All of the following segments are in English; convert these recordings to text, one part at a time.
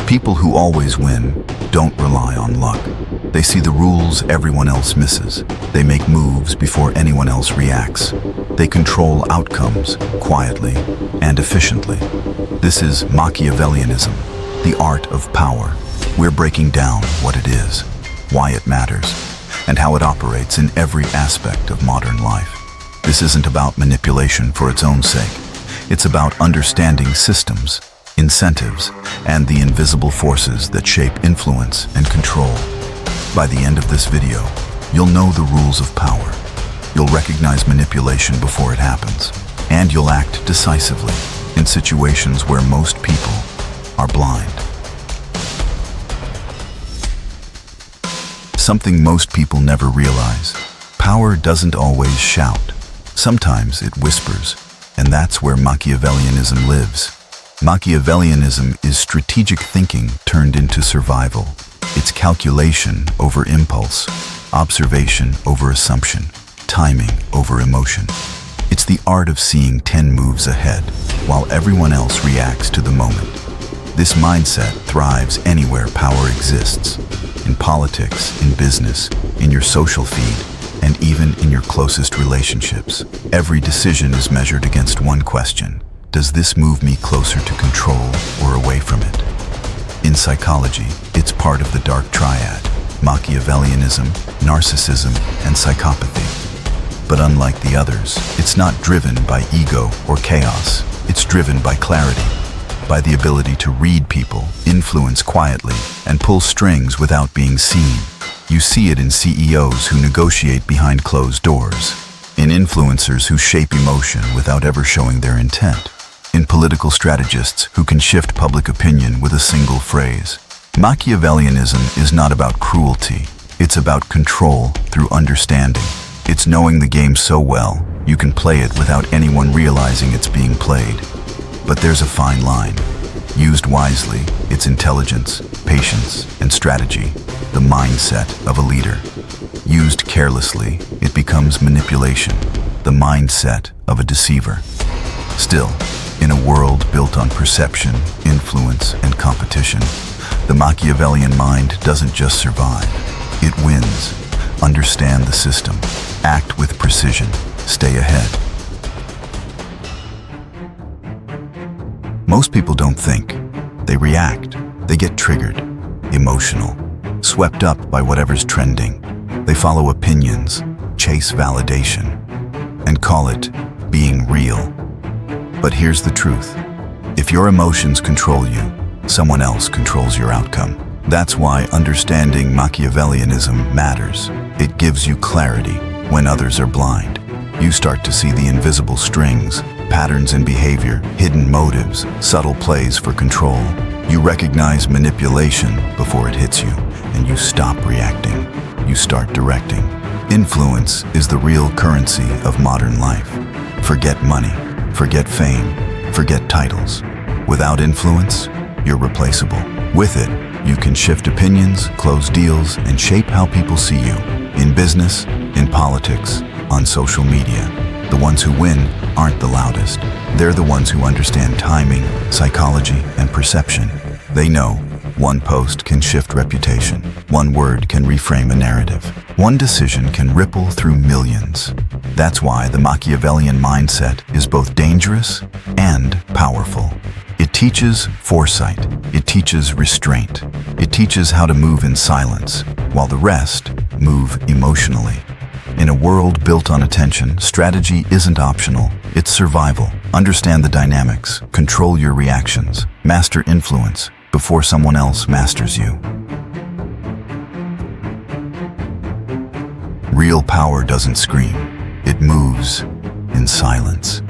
People who always win don't rely on luck. They see the rules everyone else misses. They make moves before anyone else reacts. They control outcomes quietly and efficiently. This is Machiavellianism, the art of power. We're breaking down what it is, why it matters, and how it operates in every aspect of modern life. This isn't about manipulation for its own sake. It's about understanding systems, incentives, and the invisible forces that shape influence and control. By the end of this video, you'll know the rules of power. You'll recognize manipulation before it happens, and you'll act decisively in situations where most people are blind. Something most people never realize: power doesn't always shout. Sometimes it whispers, and that's where Machiavellianism lives. Machiavellianism is strategic thinking turned into survival. It's calculation over impulse, observation over assumption, timing over emotion. It's the art of seeing 10 moves ahead, while everyone else reacts to the moment. This mindset thrives anywhere power exists: in politics, in business, in your social feed, and even in your closest relationships. Every decision is measured against one question: does this move me closer to control or away from it? In psychology, it's part of the dark triad: Machiavellianism, narcissism, and psychopathy. But unlike the others, it's not driven by ego or chaos. It's driven by clarity, by the ability to read people, influence quietly, and pull strings without being seen. You see it in CEOs who negotiate behind closed doors, in influencers who shape emotion without ever showing their intent, in political strategists who can shift public opinion with a single phrase. Machiavellianism is not about cruelty. It's about control through understanding. It's knowing the game so well, you can play it without anyone realizing it's being played. But there's a fine line. Used wisely, it's intelligence, patience, and strategy, the mindset of a leader. Used carelessly, it becomes manipulation, the mindset of a deceiver. Still, in a world built on perception, influence, and competition, the Machiavellian mind doesn't just survive, it wins. Understand the system, act with precision, stay ahead. Most people don't think, they react. They get triggered, emotional, swept up by whatever's trending. They follow opinions, chase validation, and call it being real. But here's the truth: if your emotions control you, someone else controls your outcome. That's why understanding Machiavellianism matters. It gives you clarity when others are blind. You start to see the invisible strings, patterns in behavior, hidden motives, subtle plays for control. You recognize manipulation before it hits you, and you stop reacting. You start directing. Influence is the real currency of modern life. Forget money. Forget fame, forget titles. Without influence, you're replaceable. With it, you can shift opinions, close deals, and shape how people see you. In business, in politics, on social media. The ones who win aren't the loudest. They're the ones who understand timing, psychology, and perception. They know one post can shift reputation. One word can reframe a narrative. One decision can ripple through millions. That's why the Machiavellian mindset is both dangerous and powerful. It teaches foresight. It teaches restraint. It teaches how to move in silence, while the rest move emotionally. In a world built on attention, strategy isn't optional. It's survival. Understand the dynamics. Control your reactions. Master influence before someone else masters you. Real power doesn't scream. It moves in silence.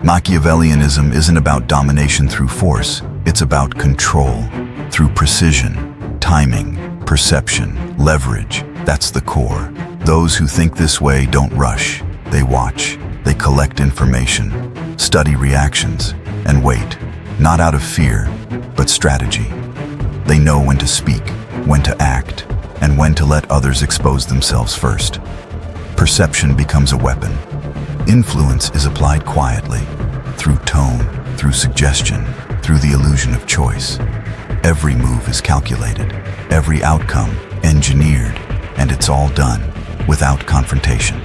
Machiavellianism isn't about domination through force. It's about control through precision, timing, perception, leverage. That's the core. Those who think this way don't rush. They watch. They collect information, study reactions, and wait. Not out of fear, but strategy. They know when to speak, when to act, and when to let others expose themselves first. Perception becomes a weapon. Influence is applied quietly, through tone, through suggestion, through the illusion of choice. Every move is calculated, every outcome engineered, and it's all done without confrontation.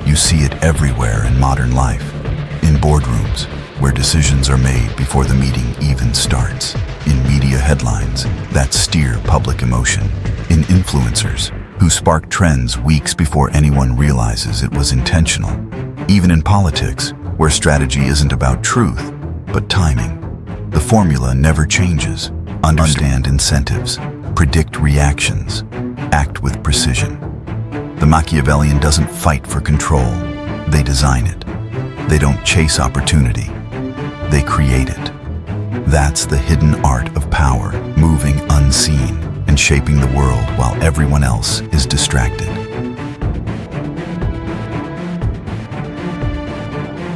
You see it everywhere in modern life, in boardrooms, where decisions are made before the meeting even starts, in media headlines that steer public emotion, in influencers who spark trends weeks before anyone realizes it was intentional, even in politics, where strategy isn't about truth, but timing. The formula never changes. Understand incentives, predict reactions, act with precision. The Machiavellian doesn't fight for control, they design it. They don't chase opportunity, they create it. That's the hidden art of power, moving unseen and shaping the world while everyone else is distracted.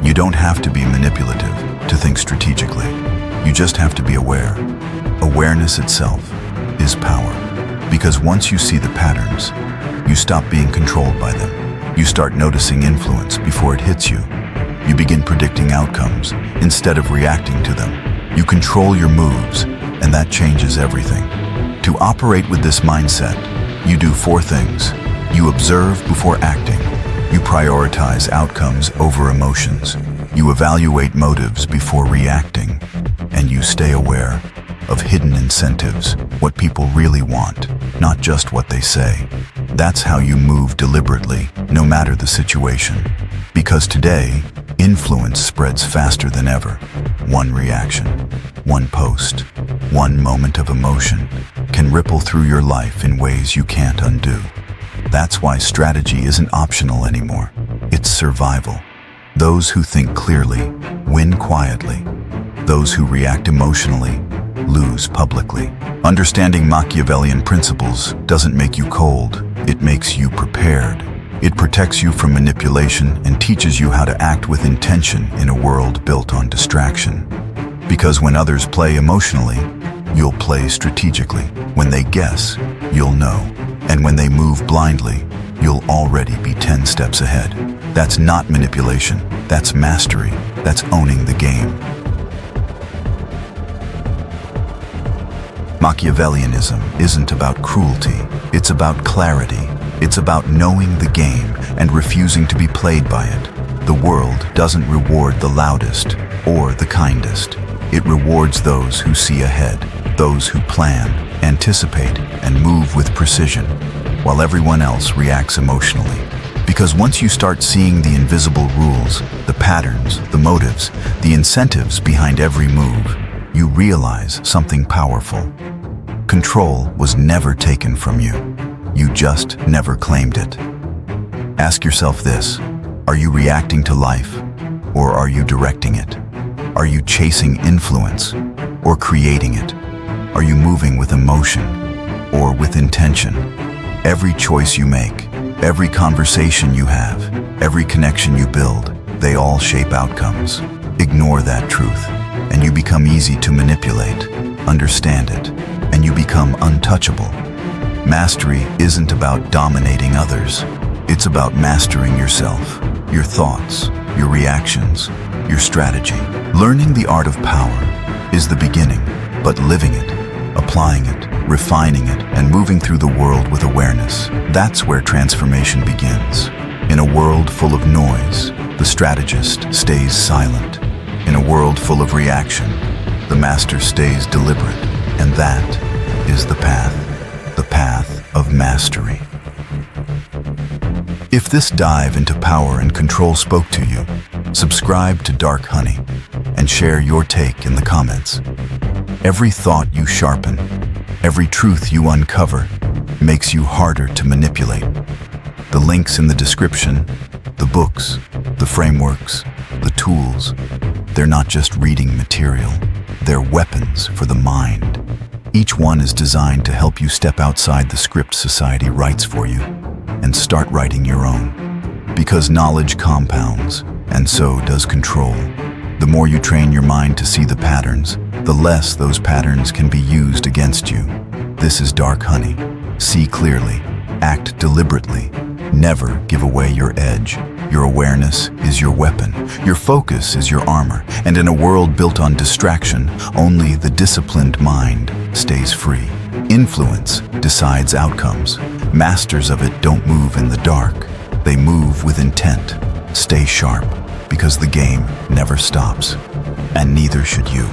You don't have to be manipulative to think strategically. You just have to be aware. Awareness itself is power. Because once you see the patterns, you stop being controlled by them. You start noticing influence before it hits you. You begin predicting outcomes instead of reacting to them. You control your moves, and that changes everything. To operate with this mindset, you do 4 things. You observe before acting. You prioritize outcomes over emotions. You evaluate motives before reacting. And you stay aware of hidden incentives, what people really want, not just what they say. That's how you move deliberately, no matter the situation. Because today, influence spreads faster than ever. One reaction, one post, one moment of emotion can ripple through your life in ways you can't undo. That's why strategy isn't optional anymore. It's survival. Those who think clearly win quietly. Those who react emotionally lose publicly. Understanding Machiavellian principles doesn't make you cold, it makes you prepared. It protects you from manipulation and teaches you how to act with intention in a world built on distraction. Because when others play emotionally, you'll play strategically. When they guess, you'll know. And when they move blindly, you'll already be 10 steps ahead. That's not manipulation, that's mastery, that's owning the game. Machiavellianism isn't about cruelty, it's about clarity. It's about knowing the game and refusing to be played by it. The world doesn't reward the loudest or the kindest. It rewards those who see ahead, those who plan, anticipate, and move with precision, while everyone else reacts emotionally. Because once you start seeing the invisible rules, the patterns, the motives, the incentives behind every move, you realize something powerful. Control was never taken from you. You just never claimed it. Ask yourself this: are you reacting to life, or are you directing it? Are you chasing influence, or creating it? Are you moving with emotion, or with intention? Every choice you make, every conversation you have, every connection you build, they all shape outcomes. Ignore that truth, and you become easy to manipulate. Understand it, and you become untouchable. Mastery isn't about dominating others. It's about mastering yourself, your thoughts, your reactions, your strategy. Learning the art of power is the beginning, but living it, applying it, refining it, and moving through the world with awareness, that's where transformation begins. In a world full of noise, the strategist stays silent. In a world full of reaction, the master stays deliberate, and that is the path of mastery. If this dive into power and control spoke to you, subscribe to Dark Honey and share your take in the comments. Every thought you sharpen, every truth you uncover, makes you harder to manipulate. The links in the description, the books, the frameworks, the tools, they're not just reading material, they're weapons for the mind. Each one is designed to help you step outside the script society writes for you and start writing your own. Because knowledge compounds, and so does control. The more you train your mind to see the patterns, the less those patterns can be used against you. This is Dark Honey. See clearly, act deliberately, never give away your edge. Your awareness is your weapon, your focus is your armor, and in a world built on distraction, only the disciplined mind stays free. Influence decides outcomes. Masters of it don't move in the dark. They move with intent. Stay sharp, because the game never stops. And neither should you.